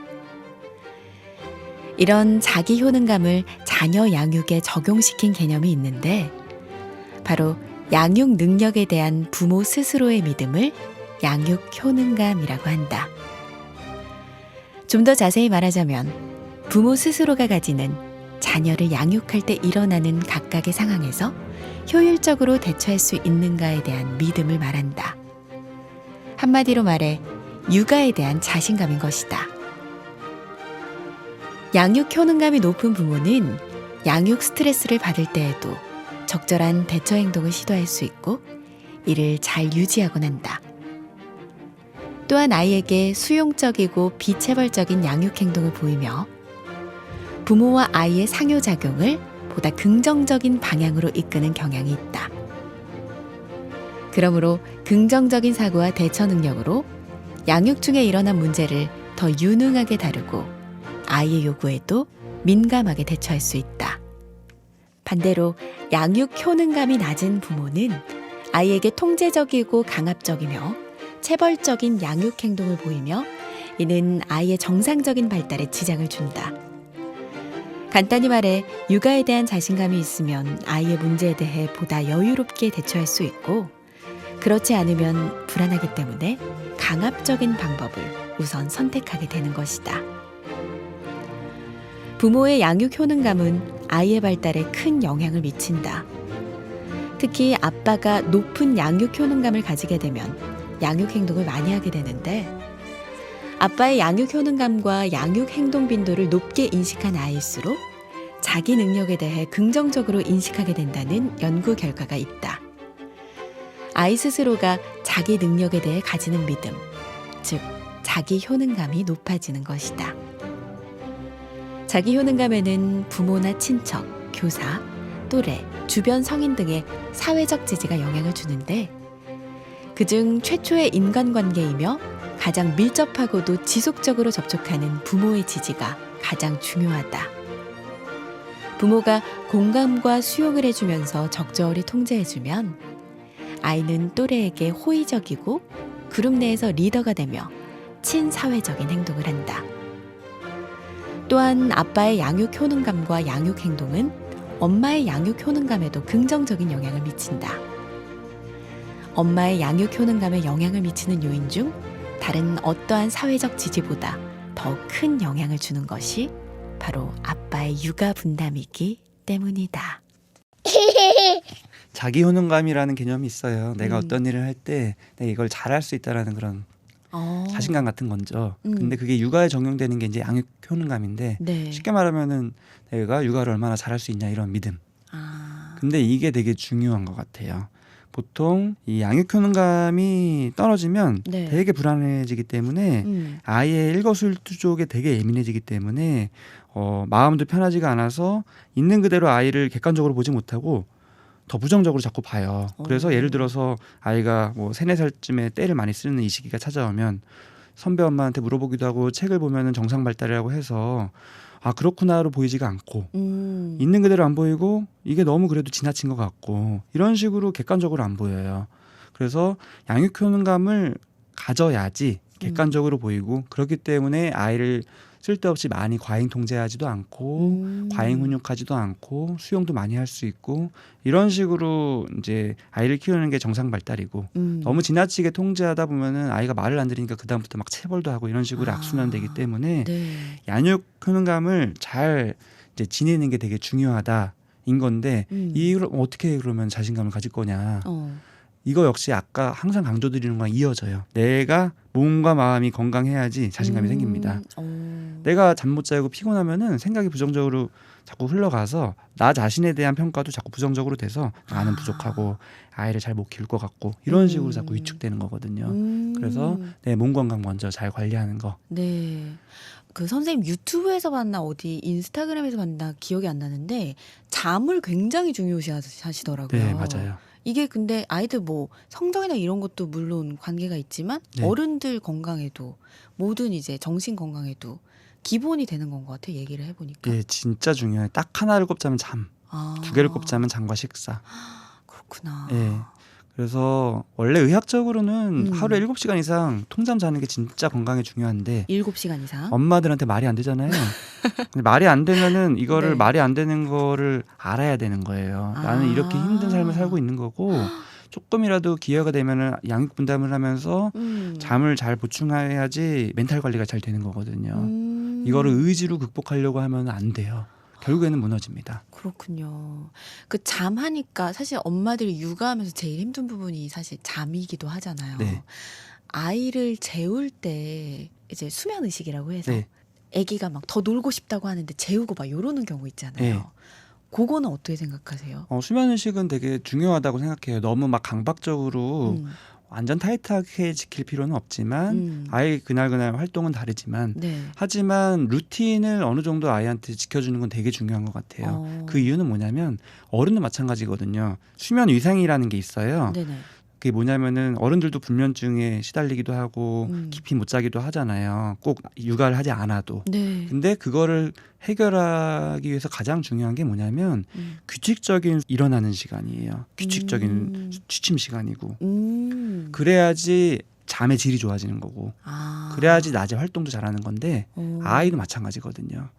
이런 자기 효능감을 자녀 양육에 적용시킨 개념이 있는데 바로 양육 능력에 대한 부모 스스로의 믿음을 양육 효능감이라고 한다. 좀 더 자세히 말하자면 부모 스스로가 가지는 자녀를 양육할 때 일어나는 각각의 상황에서 효율적으로 대처할 수 있는가에 대한 믿음을 말한다. 한마디로 말해 육아에 대한 자신감인 것이다. 양육 효능감이 높은 부모는 양육 스트레스를 받을 때에도 적절한 대처 행동을 시도할 수 있고 이를 잘 유지하곤 한다. 또한 아이에게 수용적이고 비체벌적인 양육 행동을 보이며 부모와 아이의 상호작용을 보다 긍정적인 방향으로 이끄는 경향이 있다. 그러므로 긍정적인 사고와 대처 능력으로 양육 중에 일어난 문제를 더 유능하게 다루고 아이의 요구에도 민감하게 대처할 수 있다. 반대로 양육 효능감이 낮은 부모는 아이에게 통제적이고 강압적이며 체벌적인 양육 행동을 보이며 이는 아이의 정상적인 발달에 지장을 준다. 간단히 말해 육아에 대한 자신감이 있으면 아이의 문제에 대해 보다 여유롭게 대처할 수 있고 그렇지 않으면 불안하기 때문에 강압적인 방법을 우선 선택하게 되는 것이다. 부모의 양육 효능감은 아이의 발달에 큰 영향을 미친다. 특히 아빠가 높은 양육 효능감을 가지게 되면 양육 행동을 많이 하게 되는데 아빠의 양육 효능감과 양육 행동 빈도를 높게 인식한 아이일수록 자기 능력에 대해 긍정적으로 인식하게 된다는 연구 결과가 있다. 아이 스스로가 자기 능력에 대해 가지는 믿음, 즉 자기 효능감이 높아지는 것이다. 자기 효능감에는 부모나 친척, 교사, 또래, 주변 성인 등의 사회적 지지가 영향을 주는데 그중 최초의 인간관계이며 가장 밀접하고도 지속적으로 접촉하는 부모의 지지가 가장 중요하다. 부모가 공감과 수용을 해주면서 적절히 통제해주면 아이는 또래에게 호의적이고 그룹 내에서 리더가 되며 친사회적인 행동을 한다. 또한 아빠의 양육 효능감과 양육 행동은 엄마의 양육 효능감에도 긍정적인 영향을 미친다. 엄마의 양육 효능감에 영향을 미치는 요인 중 다른 어떠한 사회적 지지보다 더 큰 영향을 주는 것이 바로 아빠의 육아 분담이기 때문이다. 자기 효능감이라는 개념이 있어요. 내가 어떤 일을 할 때 내가 이걸 잘할 수 있다라는 그런 자신감 같은 건죠. 근데 그게 육아에 적용되는 게 이제 양육 효능감인데 네. 쉽게 말하면은 내가 육아를 얼마나 잘할 수 있냐 이런 믿음. 근데 이게 되게 중요한 것 같아요. 보통 이 양육 효능감이 떨어지면 네. 되게 불안해지기 때문에 아이의 일거수일투족에 되게 예민해지기 때문에 마음도 편하지가 않아서 있는 그대로 아이를 객관적으로 보지 못하고 더 부정적으로 자꾸 봐요. 그래서 예를 들어서 아이가 뭐 3, 4살쯤에 때를 많이 쓰는 이 시기가 찾아오면 선배 엄마한테 물어보기도 하고 책을 보면은 정상 발달이라고 해서 아 그렇구나로 보이지가 않고 있는 그대로 안 보이고 이게 너무 그래도 지나친 것 같고 이런 식으로 객관적으로 안 보여요. 그래서 양육 효능감을 가져야지 객관적으로 보이고 그렇기 때문에 아이를 쓸데없이 많이 과잉 통제하지도 않고 과잉 훈육하지도 않고 수용도 많이 할 수 있고 이런 식으로 이제 아이를 키우는 게 정상 발달이고 너무 지나치게 통제하다 보면은 아이가 말을 안 들으니까 그다음부터 막 체벌도 하고 이런 식으로 악순환되기 때문에 네. 양육 효능감을 잘 이제 지니는 게 되게 중요하다인 건데 이 어떻게 그러면 자신감을 가질 거냐 이거 역시 아까 항상 강조드리는 거랑 이어져요. 내가 몸과 마음이 건강해야지 자신감이 생깁니다. 내가 잠 못 자고 피곤하면은 생각이 부정적으로 자꾸 흘러가서 나 자신에 대한 평가도 자꾸 부정적으로 돼서 나는 부족하고 아이를 잘 못 키울 것 같고 이런 식으로 자꾸 위축되는 거거든요. 그래서 내 몸 건강 먼저 잘 관리하는 거. 네. 그 선생님 유튜브에서 봤나 어디 인스타그램에서 봤나 기억이 안 나는데 잠을 굉장히 중요시 하시더라고요. 네, 맞아요. 이게 근데 아이들 뭐 성적이나 이런 것도 물론 관계가 있지만 네. 어른들 건강에도 모든 이제 정신 건강에도 기본이 되는 건 것 같아요. 얘기를 해보니까. 예, 진짜 중요해요. 딱 하나를 꼽자면 잠, 아, 두 개를 꼽자면 잠과 식사. 그렇구나. 예. 그래서 원래 의학적으로는 하루에 7시간 이상 통잠 자는 게 진짜 건강에 중요한데 7시간 이상. 엄마들한테 말이 안 되잖아요. 근데 말이 안 되면은 이거를 네. 말이 안 되는 거를 알아야 되는 거예요. 나는 이렇게 힘든 삶을 살고 있는 거고 조금이라도 기회가 되면은 양육 분담을 하면서 잠을 잘 보충해야지 멘탈 관리가 잘 되는 거거든요. 이거를 의지로 극복하려고 하면 안 돼요. 결국에는 무너집니다. 그렇군요. 그 잠하니까 사실 엄마들이 육아하면서 제일 힘든 부분이 사실 잠이기도 하잖아요. 네. 아이를 재울 때 이제 수면 의식이라고 해서 네. 아기가 막 더 놀고 싶다고 하는데 재우고 막 이러는 경우 있잖아요. 네. 그거는 어떻게 생각하세요? 수면 의식은 되게 중요하다고 생각해요. 너무 막 강박적으로 음, 완전 타이트하게 지킬 필요는 없지만 아이 그날 활동은 다르지만 네. 하지만 루틴을 어느 정도 아이한테 지켜주는 건 되게 중요한 것 같아요. 그 이유는 뭐냐면 어른도 마찬가지거든요. 수면 위생이라는 게 있어요. 네네. 그게 뭐냐면은 어른들도 불면증에 시달리기도 하고 깊이 못 자기도 하잖아요. 꼭 육아를 하지 않아도. 네. 근데 그거를 해결하기 위해서 가장 중요한 게 뭐냐면 규칙적인 일어나는 시간이에요. 규칙적인 취침 시간이고. 그래야지 잠의 질이 좋아지는 거고. 아. 그래야지 낮에 활동도 잘하는 건데 오. 아이도 마찬가지거든요.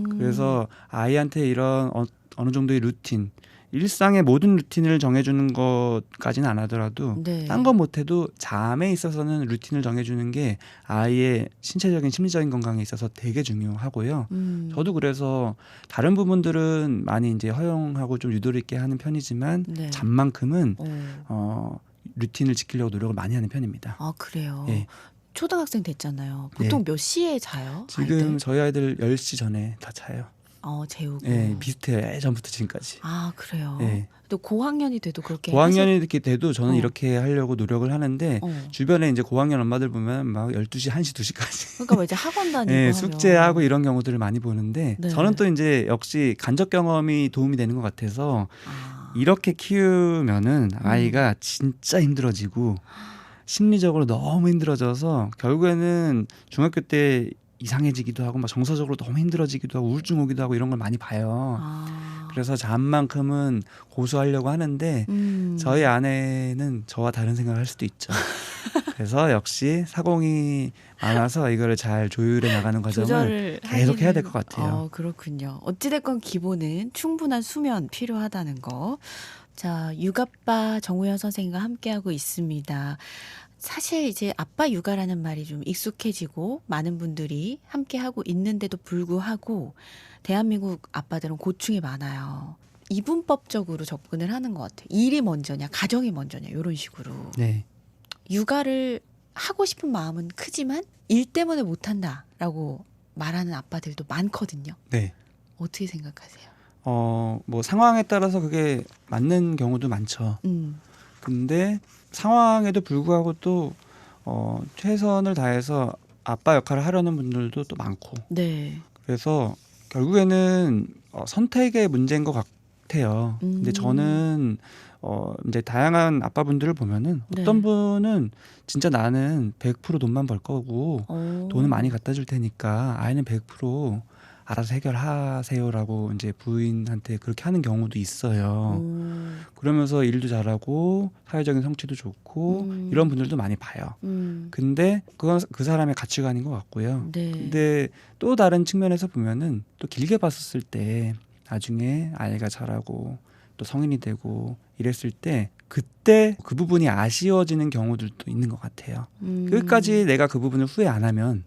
그래서 아이한테 이런 어느 정도의 루틴, 일상의 모든 루틴을 정해주는 것까지는 안 하더라도 네. 딴 건 못해도 잠에 있어서는 루틴을 정해주는 게 아이의 신체적인 심리적인 건강에 있어서 되게 중요하고요. 저도 그래서 다른 부분들은 많이 이제 허용하고 좀 유도리 있게 하는 편이지만 네. 잠만큼은 오. 루틴을 지키려고 노력을 많이 하는 편입니다. 아 그래요. 예. 초등학생 됐잖아요. 보통 몇 시에 자요? 지금 아이들? 저희 아이들 10시 전에 다 자요. 재우고. 예, 비슷해요. 예전부터 지금까지. 아 그래요. 예. 또 고학년이 돼도 그렇게 고학년이 이렇게 돼도 저는 어. 이렇게 하려고 노력을 하는데 어. 주변에 이제 고학년 엄마들 보면 막 12시, 1시, 2시까지 그러니까 뭐 이제 학원 다니고 예, 하면. 숙제하고 이런 경우들을 많이 보는데 네. 저는 또 이제 역시 간접 경험이 도움이 되는 것 같아서 아. 이렇게 키우면은 아이가 진짜 힘들어지고 심리적으로 너무 힘들어져서 결국에는 중학교 때 이상해지기도 하고 막 정서적으로 너무 힘들어지기도 하고 우울증 오기도 하고 이런 걸 많이 봐요. 아. 그래서 잠만큼은 고수하려고 하는데 저희 아내는 저와 다른 생각을 할 수도 있죠. 그래서 역시 사공이 많아서 이거를 잘 조율해 나가는 과정을 조절을 계속 해야 될 하기는- 것 같아요. 그렇군요. 어찌됐건 기본은 충분한 수면 필요하다는 거. 자, 육아빠 정우현 선생님과 함께하고 있습니다. 사실 이제 아빠 육아라는 말이 좀 익숙해지고 많은 분들이 함께하고 있는데도 불구하고 대한민국 아빠들은 고충이 많아요. 이분법적으로 접근을 하는 것 같아요. 일이 먼저냐, 가정이 먼저냐 이런 식으로. 네. 육아를 하고 싶은 마음은 크지만 일 때문에 못한다라고 말하는 아빠들도 많거든요. 네. 어떻게 생각하세요? 뭐 상황에 따라서 그게 맞는 경우도 많죠. 근데 상황에도 불구하고 또 최선을 다해서 아빠 역할을 하려는 분들도 또 많고. 네. 그래서 결국에는 선택의 문제인 것 같아요. 근데 저는 이제 다양한 아빠분들을 보면은 네. 어떤 분은 진짜 나는 100% 돈만 벌 거고 돈은 많이 갖다 줄 테니까 아이는 100% 알아서 해결하세요라고 이제 부인한테 그렇게 하는 경우도 있어요. 그러면서 일도 잘하고 사회적인 성취도 좋고 이런 분들도 많이 봐요. 근데 그건 그 사람의 가치관인 것 같고요. 네. 근데 또 다른 측면에서 보면은 또 길게 봤었을 때 나중에 아이가 자라고 또 성인이 되고 이랬을 때 그때 그 부분이 아쉬워지는 경우들도 있는 것 같아요. 끝까지 내가 그 부분을 후회 안 하면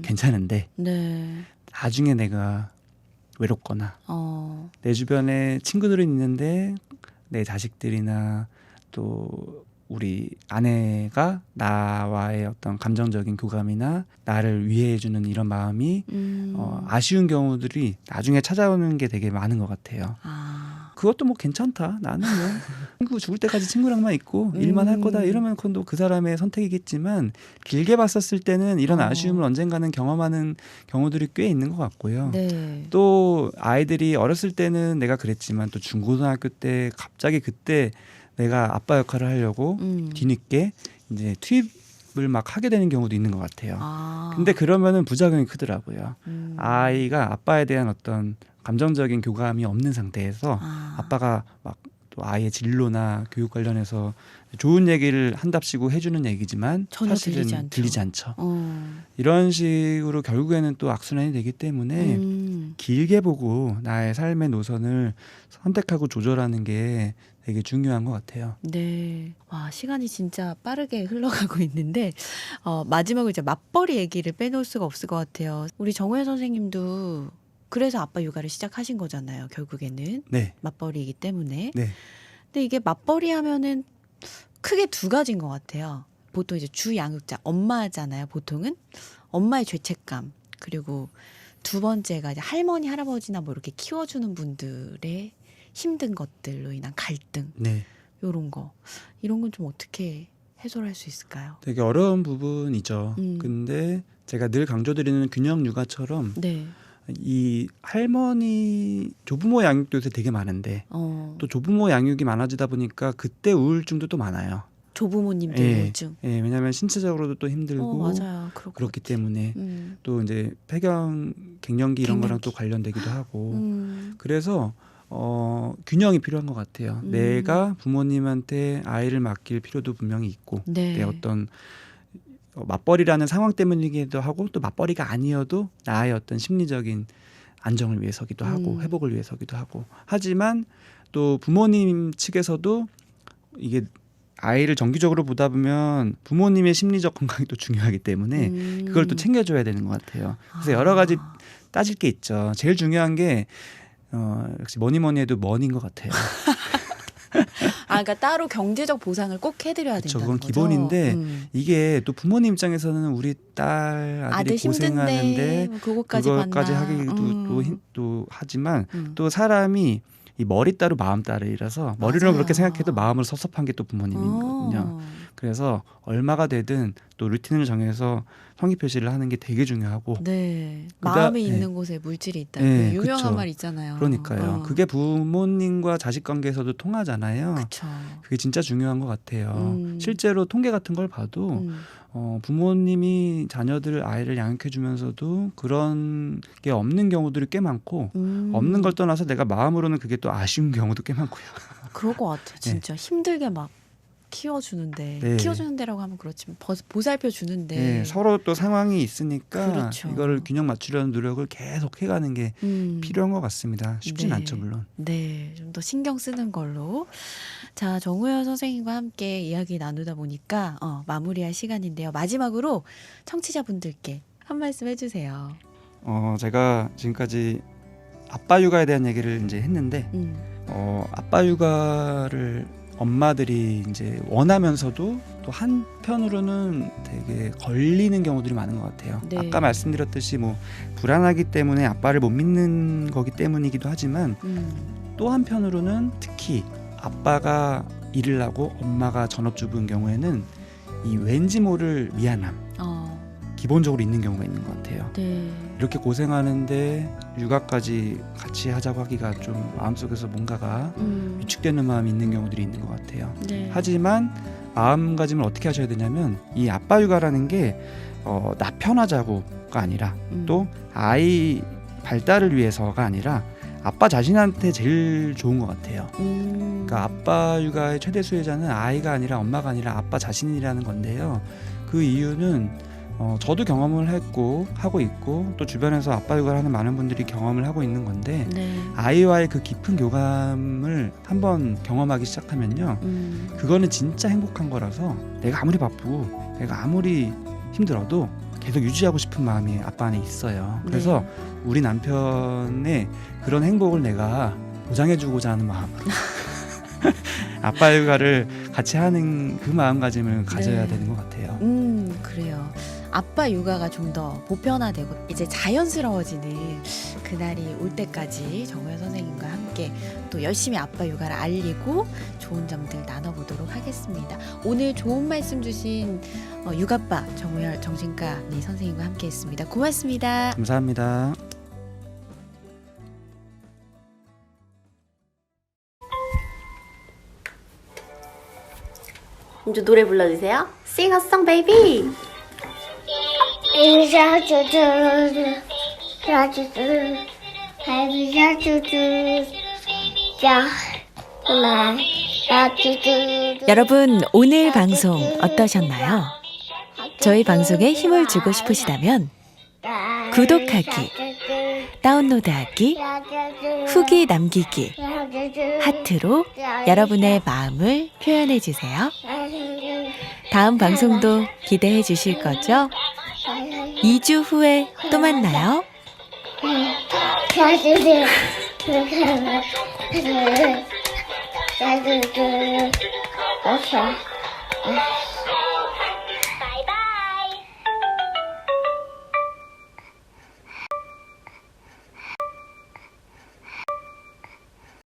괜찮은데 네. 나중에 내가 외롭거나 내 주변에 친구들은 있는데 내 자식들이나 또 우리 아내가 나와의 어떤 감정적인 교감이나 나를 위해해주는 이런 마음이 아쉬운 경우들이 나중에 찾아오는 게 되게 많은 것 같아요. 그것도 뭐 괜찮다. 나는 뭐 친구 죽을 때까지 친구랑만 있고 일만 할 거다. 이러면 그건 또 그 사람의 선택이겠지만 길게 봤었을 때는 이런 아쉬움을 언젠가는 경험하는 경우들이 꽤 있는 것 같고요. 네. 또 아이들이 어렸을 때는 내가 그랬지만 또 중고등학교 때 갑자기 그때 내가 아빠 역할을 하려고 뒤늦게 이제 투입을 막 하게 되는 경우도 있는 것 같아요. 근데 그러면은 부작용이 크더라고요. 아이가 아빠에 대한 어떤 감정적인 교감이 없는 상태에서 아빠가 막 또 아이의 진로나 교육 관련해서 좋은 얘기를 한답시고 해주는 얘기지만 전혀 사실은 들리지 않죠. 이런 식으로 결국에는 또 악순환이 되기 때문에 길게 보고 나의 삶의 노선을 선택하고 조절하는 게 되게 중요한 것 같아요. 네. 와, 시간이 진짜 빠르게 흘러가고 있는데 마지막으로 이제 맞벌이 얘기를 빼놓을 수가 없을 것 같아요. 우리 정우현 선생님도 그래서 아빠 육아를 시작하신 거잖아요. 결국에는 네. 맞벌이이기 때문에. 네. 근데 이게 맞벌이 하면은 크게 두 가지인 것 같아요. 보통 이제 주 양육자 엄마잖아요. 보통은 엄마의 죄책감, 그리고 두 번째가 이제 할머니 할아버지나 뭐 이렇게 키워주는 분들의 힘든 것들로 인한 갈등, 네. 이런 건 좀 어떻게 해소할 수 있을까요? 되게 어려운 부분이죠. 근데 제가 늘 강조드리는 균형 육아처럼 네. 이 할머니 조부모 양육도 요새 되게 많은데 또 조부모 양육이 많아지다 보니까 그때 우울증도 또 많아요. 조부모님들 예, 우울증. 예, 왜냐하면 신체적으로도 또 힘들고 맞아요. 그렇기 때문에 음. 또 이제 폐경 갱년기 이런 거랑 갱년기. 또 관련되기도 하고 그래서 균형이 필요한 것 같아요. 내가 부모님한테 아이를 맡길 필요도 분명히 있고 네. 내 어떤 맞벌이라는 상황 때문이기도 하고 또 맞벌이가 아니어도 나의 어떤 심리적인 안정을 위해서기도 하고 회복을 위해서기도 하고 하지만 또 부모님 측에서도 이게 아이를 정기적으로 보다 보면 부모님의 심리적 건강이 또 중요하기 때문에 그걸 또 챙겨줘야 되는 것 같아요. 그래서 여러 가지 따질 게 있죠. 제일 중요한 게 역시 뭐니 해도 머니인 것 같아요. 그러니까 따로 경제적 보상을 꼭 해드려야 그렇죠. 된다는 그건 거죠. 기본인데 이게 또 부모님 입장에서는 우리 딸 아들이 아들 고생하는데 힘든데 뭐 그것까지 하기도 또 하지만 또 사람이 이 머리 따로 마음 따로이라서 머리로 그렇게 생각해도 마음으로 섭섭한 게 또 부모님이거든요. 그래서 얼마가 되든 또 루틴을 정해서 성의 표시를 하는 게 되게 중요하고 네. 그다- 마음이 네. 있는 곳에 물질이 있다. 네, 유명한 그쵸. 말 있잖아요. 그러니까요. 그게 부모님과 자식 관계에서도 통하잖아요. 그렇죠. 그게 진짜 중요한 것 같아요. 실제로 통계 같은 걸 봐도 부모님이 자녀들 아이를 양육해 주면서도 그런 게 없는 경우들이 꽤 많고 없는 걸 떠나서 내가 마음으로는 그게 또 아쉬운 경우도 꽤 많고요. 그럴 것 같아요. 진짜 힘들게 막 키워주는데 네. 키워주는데라고 하면 그렇지만 보살펴 주는데 네, 서로 또 상황이 있으니까 그렇죠. 이거를 균형 맞추려는 노력을 계속 해가는 게 필요한 것 같습니다. 쉽진 네. 않죠 물론. 네, 좀 더 신경 쓰는 걸로. 자, 정우현 선생님과 함께 이야기 나누다 보니까 마무리할 시간인데요. 마지막으로 청취자분들께 한 말씀 해주세요. 제가 지금까지 아빠 육아에 대한 얘기를 이제 했는데 아빠 육아를 엄마들이 이제 원하면서도 또 한편으로는 되게 걸리는 경우들이 많은 것 같아요. 네. 아까 말씀드렸듯이 뭐 불안하기 때문에 아빠를 못 믿는 거기 때문이기도 하지만 또 한편으로는 특히 아빠가 일을 하고 엄마가 전업주부인 경우에는 이 왠지 모를 미안함 기본적으로 있는 경우가 있는 것 같아요. 네. 이렇게 고생하는데 육아까지 같이 하자고 하기가 좀 마음속에서 뭔가가 위축되는 마음이 있는 경우들이 있는 것 같아요. 네. 하지만 마음가짐을 어떻게 하셔야 되냐면 이 아빠 육아라는 게 나 편하자고가 아니라 또 아이 발달을 위해서가 아니라 아빠 자신한테 제일 좋은 것 같아요. 그러니까 아빠 육아의 최대 수혜자는 아이가 아니라 엄마가 아니라 아빠 자신이라는 건데요. 그 이유는 저도 경험을 하고 있고 또 주변에서 아빠 육아를 하는 많은 분들이 경험을 하고 있는 건데 네. 아이와의 그 깊은 교감을 한번 경험하기 시작하면요. 그거는 진짜 행복한 거라서 내가 아무리 바쁘고 내가 아무리 힘들어도 계속 유지하고 싶은 마음이 아빠 안에 있어요. 그래서 우리 남편의 그런 행복을 내가 보장해주고자 하는 마음으로 아빠 육아를 같이 하는 그 마음가짐을 가져야 네. 되는 것 같아요. 그래요. 아빠 육아가 좀 더 보편화되고 이제 자연스러워지는 그날이 올 때까지 정우현 선생님과 함께 또 열심히 아빠 육아를 알리고 좋은 점들 나눠보도록 하겠습니다. 오늘 좋은 말씀 주신 육아빠 정우현 정신과 선생님과 함께했습니다. 고맙습니다. 감사합니다. 이제 노래 불러주세요. Sing a song, baby. 여러분, 오늘 방송 어떠셨나요? 저희 방송에 힘을 주고 싶으시다면 구독하기, 다운로드하기, 후기 남기기, 하트로 여러분의 마음을 표현해 주세요. 다음 방송도 기대해 주실 거죠? 2주 후에 또 만나요. 자,